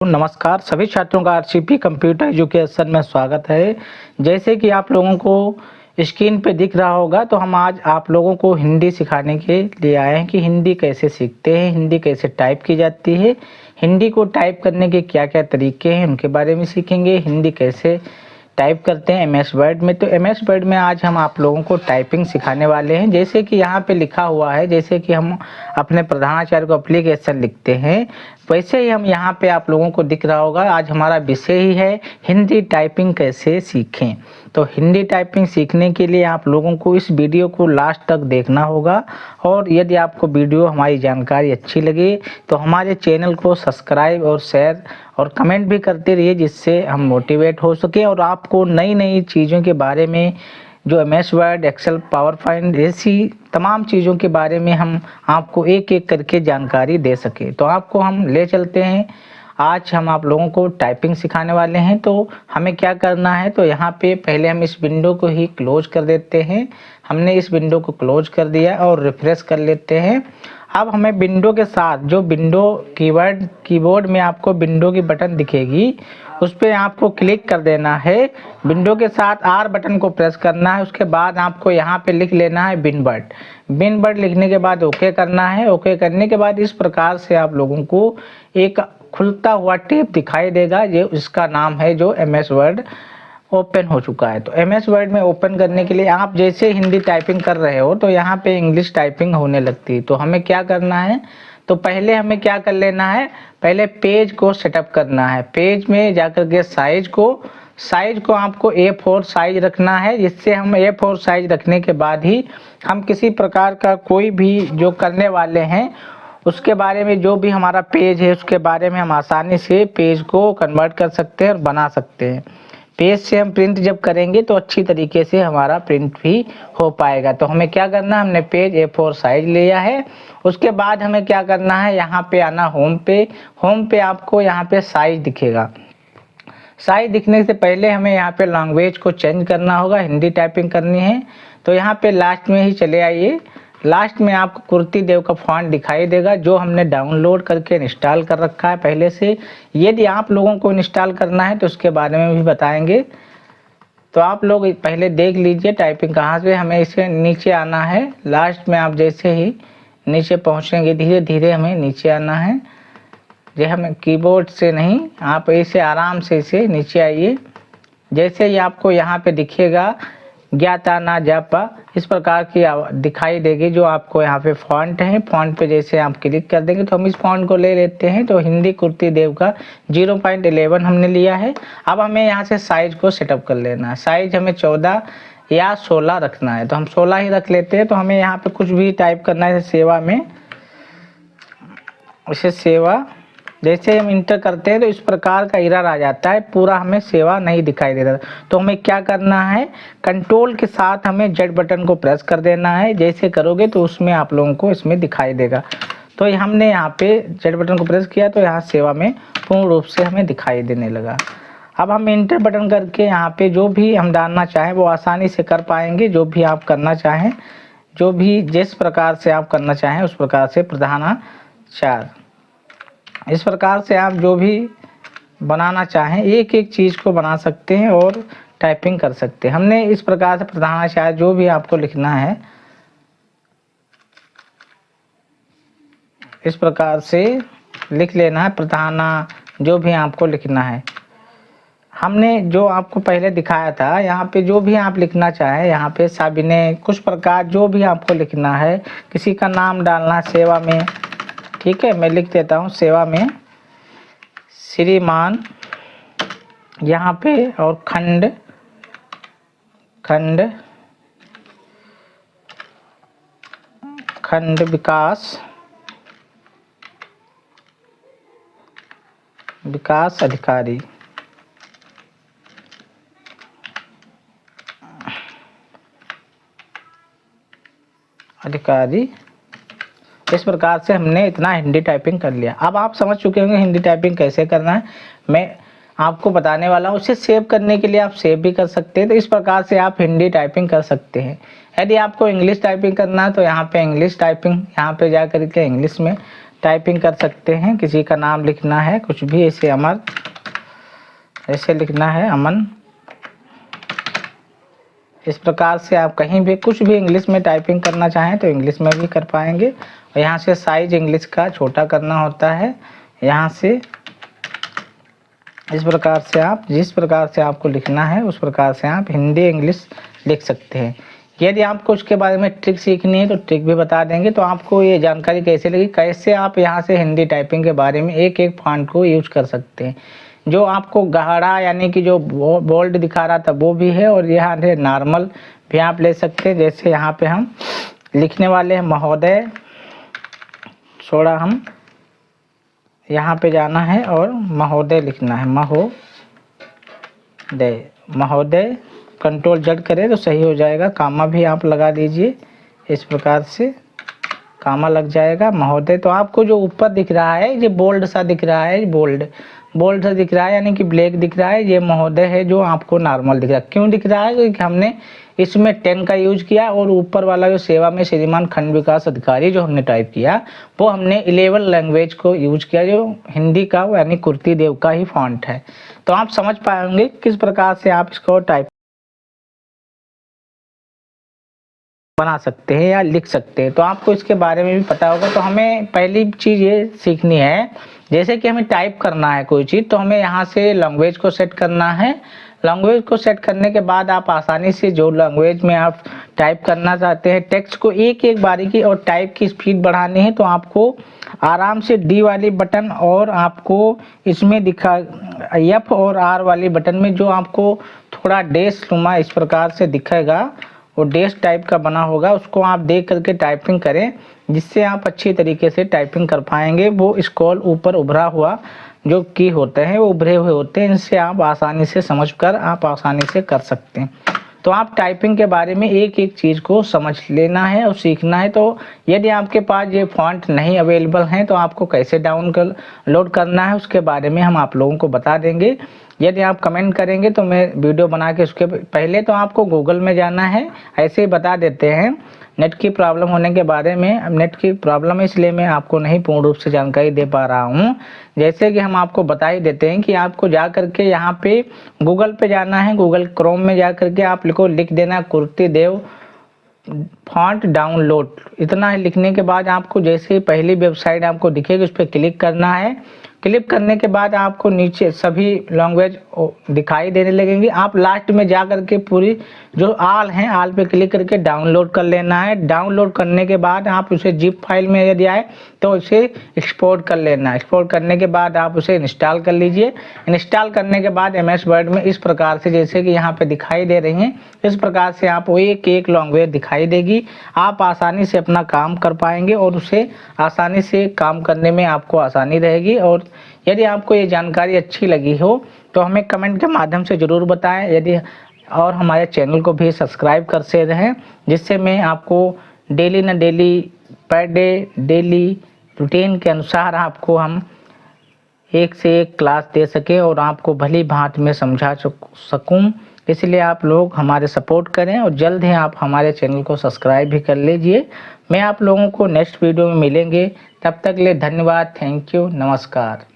नमस्कार सभी छात्रों का आरसीपी कंप्यूटर एजुकेशन में स्वागत है। जैसे कि आप लोगों को स्क्रीन पे दिख रहा होगा, तो हम आज आप लोगों को हिंदी सिखाने के लिए आए हैं कि हिंदी कैसे सीखते हैं, हिंदी कैसे टाइप की जाती है, हिंदी को टाइप करने के क्या क्या तरीके हैं उनके बारे में सीखेंगे। हिंदी कैसे टाइप करते हैं एमएस वर्ड में। तो एमएस वर्ड में आज हम आप लोगों को टाइपिंग सिखाने वाले हैं। जैसे कि यहाँ पे लिखा हुआ है, जैसे कि हम अपने प्रधानाचार्य को एप्लीकेशन लिखते हैं, वैसे ही हम यहाँ पे आप लोगों को दिख रहा होगा। आज हमारा विषय ही है हिंदी टाइपिंग कैसे सीखें। तो हिंदी टाइपिंग सीखने के लिए आप लोगों को इस वीडियो को लास्ट तक देखना होगा, और यदि आपको वीडियो हमारी जानकारी अच्छी लगे तो हमारे चैनल को सब्सक्राइब और शेयर और कमेंट भी करते रहिए, जिससे हम मोटिवेट हो सके और आपको नई नई चीज़ों के बारे में, जो MS Word, Excel, PowerPoint ऐसी तमाम चीज़ों के बारे में हम आपको एक एक करके जानकारी दे सके। तो आपको हम ले चलते हैं। आज हम आप लोगों को टाइपिंग सिखाने वाले हैं। तो हमें क्या करना है, तो यहाँ पे पहले हम इस विंडो को ही क्लोज कर देते हैं। हमने इस विंडो को क्लोज कर दिया और रिफ्रेश कर लेते हैं। अब हमें विंडो के साथ जो विंडो कीबोर्ड में आपको विंडो की बटन दिखेगी, उस पर आपको क्लिक कर देना है। विंडो के साथ आर बटन को प्रेस करना है। उसके बाद आपको यहाँ पे लिख लेना है बिनबर्ड लिखने के बाद ओके करना है। ओके करने के बाद इस प्रकार से आप लोगों को एक खुलता हुआ टैब दिखाई देगा, ये इसका नाम है जो एमएस वर्ड ओपन हो चुका है। तो एमएस वर्ड में ओपन करने के लिए आप जैसे हिंदी टाइपिंग कर रहे हो तो यहाँ पे इंग्लिश टाइपिंग होने लगती है। तो हमें क्या करना है, तो पहले हमें क्या कर लेना है, पहले पेज को सेटअप करना है। पेज में जाकर के साइज को आपको A4 साइज रखना है, जिससे हम A4 साइज रखने के बाद ही हम किसी प्रकार का कोई भी जो करने वाले हैं उसके बारे में, जो भी हमारा पेज है उसके बारे में हम आसानी से पेज को कन्वर्ट कर सकते हैं और बना सकते हैं। पेज से हम प्रिंट जब करेंगे तो अच्छी तरीके से हमारा प्रिंट भी हो पाएगा। तो हमें क्या करना है, हमने पेज A4 साइज लिया है। उसके बाद हमें क्या करना है, यहाँ पे आना होम पे आपको यहाँ पे साइज दिखेगा। साइज दिखने से पहले हमें यहाँ पे लैंग्वेज को चेंज करना होगा, हिंदी टाइपिंग करनी है। तो यहाँ पे लास्ट में ही चले आइए। लास्ट में आपको कुर्ती देव का फॉन्ट दिखाई देगा, जो हमने डाउनलोड करके इंस्टॉल कर रखा है पहले से। यदि आप लोगों को इंस्टॉल करना है तो उसके बारे में भी बताएंगे। तो आप लोग पहले देख लीजिए टाइपिंग कहाँ से। हमें इसे नीचे आना है। लास्ट में आप जैसे ही नीचे पहुँचेंगे, धीरे धीरे हमें नीचे आना है। जो हमें कीबोर्ड से नहीं, आप इसे आराम से इसे नीचे आइए। जैसे ही आपको यहाँ पे दिखेगा ज्ञाता ना जापा, इस प्रकार की दिखाई देगी जो आपको यहाँ पे फॉन्ट है। फॉन्ट पे जैसे आप क्लिक कर देंगे तो हम इस फॉन्ट को ले लेते हैं। तो हिंदी कुर्ती देव का 0.11 हमने लिया है। अब हमें यहाँ से साइज को सेटअप कर लेना है। साइज हमें 14 या 16 रखना है, तो हम 16 ही रख लेते हैं। तो हमें यहाँ पे कुछ भी टाइप करना है, सेवा में, इसे सेवा जैसे हम इंटर करते हैं तो इस प्रकार का एरर आ जाता है, पूरा हमें सेवा नहीं दिखाई दे रहा। तो हमें क्या करना है, कंट्रोल के साथ हमें जेड बटन को प्रेस कर देना है। जैसे करोगे तो उसमें आप लोगों को इसमें दिखाई देगा। तो हमने यहाँ पे जेड बटन को प्रेस किया तो यहाँ सेवा में पूर्ण रूप से हमें दिखाई देने लगा। अब हम इंटर बटन करके यहाँ पे जो भी हम डालना चाहें वो आसानी से कर पाएंगे। जो भी आप करना चाहें, जो भी जिस प्रकार से आप करना चाहें उस प्रकार से प्रधानाचार्य, इस प्रकार से आप जो भी बनाना चाहें एक एक चीज़ को बना सकते हैं और टाइपिंग कर सकते हैं। हमने इस प्रकार से प्रधानाचार्य जो भी आपको लिखना है इस प्रकार से लिख लेना है। प्रधाना जो भी आपको लिखना है, हमने जो आपको पहले दिखाया था, यहाँ पे जो भी आप लिखना चाहें, यहाँ पे साबिने कुछ प्रकार जो भी आपको लिखना है, किसी का नाम डालना है सेवा में, ठीक है। मैं लिख देता हूँ सेवा में श्रीमान यहाँ पे, और खंड विकास अधिकारी। इस प्रकार से हमने इतना हिंदी टाइपिंग कर लिया। अब आप समझ चुके होंगे हिंदी टाइपिंग कैसे करना है। मैं आपको बताने वाला हूँ। उसे सेव करने के लिए आप सेव भी कर सकते हैं। तो इस प्रकार से आप हिंदी टाइपिंग कर सकते हैं। यदि आपको इंग्लिश टाइपिंग करना है तो यहाँ पे इंग्लिश टाइपिंग, यहाँ पे जा करके इंग्लिश में टाइपिंग कर सकते हैं। किसी का नाम लिखना है, कुछ भी, ऐसे अमर, ऐसे लिखना है अमन। इस प्रकार से आप कहीं भी कुछ भी इंग्लिश में टाइपिंग करना चाहें तो इंग्लिश में भी कर पाएंगे। और यहाँ से साइज इंग्लिश का छोटा करना होता है। यहाँ से इस प्रकार से आप जिस प्रकार से आपको लिखना है उस प्रकार से आप हिंदी इंग्लिश लिख सकते हैं। यदि आपको उसके बारे में ट्रिक सीखनी है तो ट्रिक भी बता देंगे। तो आपको ये जानकारी कैसे लगी, कैसे आप यहाँ से हिंदी टाइपिंग के बारे में एक एक फॉन्ट को यूज कर सकते हैं। जो आपको गहरा यानी कि जो बोल्ड दिखा रहा था वो भी है, और यहाँ से नॉर्मल भी आप ले सकते हैं। जैसे यहाँ पे हम लिखने वाले हैं महोदय, थोड़ा हम यहाँ पे जाना है और महोदय लिखना है, महोदय कंट्रोल Z करें तो सही हो जाएगा। कामा भी आप लगा दीजिए, इस प्रकार से कामा लग जाएगा महोदय। तो आपको जो ऊपर दिख रहा है ये बोल्ड सा दिख रहा है, बोल्ड सा दिख रहा है यानी कि ब्लैक दिख रहा है, ये महोदय है। जो आपको नॉर्मल दिख रहा है, क्यों दिख रहा है, क्योंकि हमने इसमें 10 का यूज किया, और ऊपर वाला जो सेवा में श्रीमान खंड विकास अधिकारी जो हमने टाइप किया वो हमने 11 लैंग्वेज को यूज किया, जो हिंदी का यानी कुर्ती देव का ही फॉन्ट है। तो आप समझ पाएंगे किस प्रकार से आप इसको टाइप बना सकते हैं या लिख सकते हैं। तो आपको इसके बारे में भी पता होगा। तो हमें पहली चीज़ ये सीखनी है, जैसे कि हमें टाइप करना है कोई चीज़, तो हमें यहाँ से लैंग्वेज को सेट करना है। लैंग्वेज को सेट करने के बाद आप आसानी से जो लैंग्वेज में आप टाइप करना चाहते हैं टेक्स्ट को एक एक बारीकी और टाइप की स्पीड बढ़ानी है, तो आपको आराम से डी वाली बटन और आपको इसमें दिखा F और R वाली बटन में जो आपको थोड़ा डैश नुमा इस प्रकार से दिखेगा, वो डैश टाइप का बना होगा, उसको आप देख करके टाइपिंग करें, जिससे आप अच्छी तरीके से टाइपिंग कर पाएंगे। वो स्क्रॉल ऊपर उभरा हुआ जो की होते हैं वो उभरे हुए होते हैं, इनसे आप आसानी से समझकर आप आसानी से कर सकते हैं। तो आप टाइपिंग के बारे में एक एक चीज़ को समझ लेना है और सीखना है। तो यदि आपके पास ये फॉन्ट नहीं अवेलेबल हैं तो आपको कैसे डाउनलोड करना है उसके बारे में हम आप लोगों को बता देंगे। यदि आप कमेंट करेंगे तो मैं वीडियो बना के उसके पहले तो आपको गूगल में जाना है। ऐसे ही बता देते हैं नेट की प्रॉब्लम होने के बारे में। अब नेट की प्रॉब्लम है इसलिए मैं आपको नहीं पूर्ण रूप से जानकारी दे पा रहा हूँ। जैसे कि हम आपको बता ही देते हैं कि आपको जा करके यहाँ पे गूगल पे जाना है, गूगल क्रोम में जा करके आप लिख देना कुर्ती देव फॉन्ट डाउनलोड। इतना ही लिखने के बाद आपको जैसे पहली वेबसाइट आपको दिखेगी उस पर क्लिक करना है। क्लिक करने के बाद आपको नीचे सभी लैंग्वेज दिखाई देने लगेंगी। आप लास्ट में जा करके पूरी जो आल हैं आल पे क्लिक करके डाउनलोड कर लेना है। डाउनलोड करने के बाद आप उसे जिप फाइल में यदि आए तो उसे एक्सपोर्ट कर लेना है। एक्सपोर्ट करने के बाद आप उसे इंस्टॉल कर लीजिए। इंस्टॉल करने के बाद MS वर्ड में इस प्रकार से जैसे कि यहाँ पे दिखाई दे रही हैं, इस प्रकार से आपको एक एक लैंग्वेज दिखाई देगी। आप आसानी से अपना काम कर पाएंगे और उसे आसानी से काम करने में आपको आसानी रहेगी। और यदि आपको ये जानकारी अच्छी लगी हो तो हमें कमेंट के माध्यम से ज़रूर बताएं। यदि और हमारे चैनल को भी सब्सक्राइब करते रहें, जिससे मैं आपको डेली न daily per day daily routine के अनुसार आपको हम एक से एक क्लास दे सकें और आपको भली भांति में समझा सकूं। इसलिए आप लोग हमारे सपोर्ट करें और जल्द ही आप हमारे चैनल को सब्सक्राइब भी कर लीजिए। मैं आप लोगों को नेक्स्ट वीडियो में मिलेंगे, तब तक के लिए धन्यवाद, थैंक यू, नमस्कार।